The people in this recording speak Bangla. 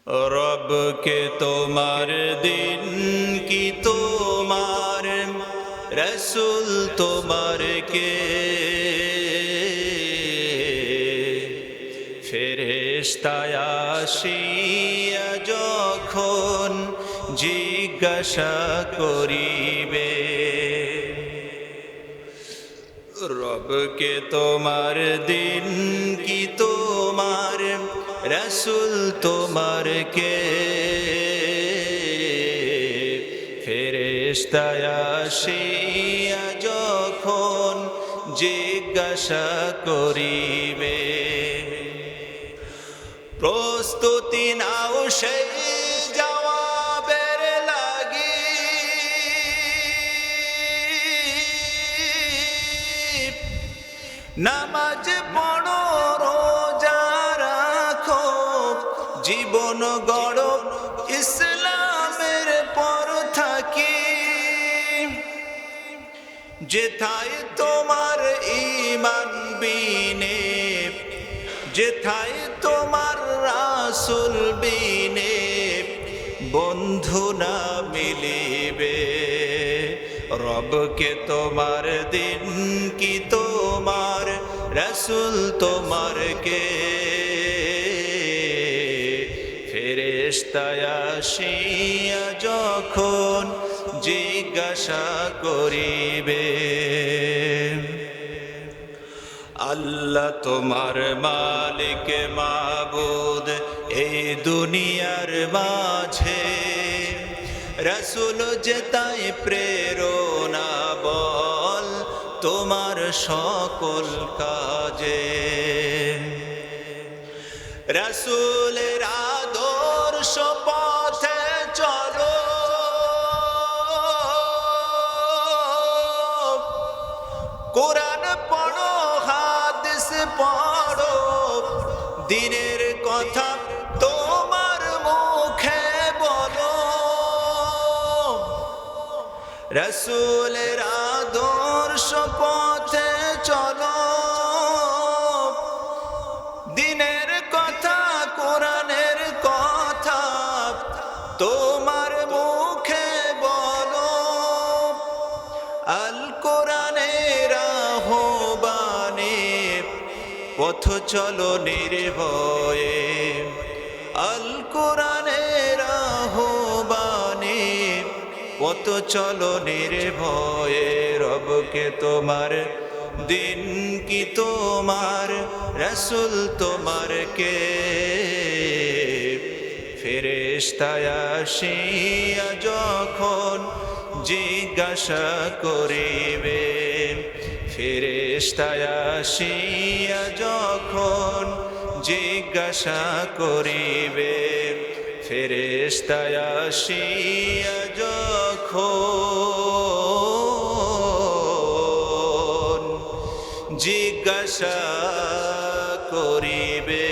রবকে তোমার দিন কি তোমার রসুল তোমার কে ফেরেশতায় আসিয়া যখন জিজ্ঞাসা করিবে রবকে তোমার দিন কি তোমার রসুল তোমার কে ফেরেশতায় আসিয়া যখন জিজ্ঞাসা করিবে প্রস্তুতি নাও সেই জবাবের লাগি নামাজ পড়ো রোজা রাখো জীবন গড়ো ইসলামের পর থাকি যেথায় তোমার ঈমান বিনে যেথায় তোমার রাসূল বিনে বন্ধু না মিলিবে রবকে তোমার দিন কি তোমার রসুল তোমার কে ফেরেশতায় আসিয়া যখন জিজ্ঞাসা করিবে আল্লাহ তোমার মালিক মাবুদ এই দুনিয়ার মাঝে রসুল যেতাই প্রেরণা বল তোমার সকল কাজে রসুলের আদর্শ পথে চলো কোরআন পড়ো হাদিস পড়ো দিনের কথা তোমার মুখে বলো রসুলের আদর্শ পথে চলো দিনের কথা কোরআনের কথা তোমার মুখে বলো আল কোরআনের আহ্বানে পথ চলো নির্ভয়ে আল কোরআনের আহ্বানে পথ চলো নির্ভয়ে রবকে তোমার দিন কি তোমার রসুল তোমার কে ফেরেশতায় আসিয়া যখন জিজ্ঞাসা করিবে ফেরেশতায় আসিয়া যখন জিজ্ঞাসা করিবে ফেরেশতায় আসিয়া যখন জিজ্ঞাসা করিবে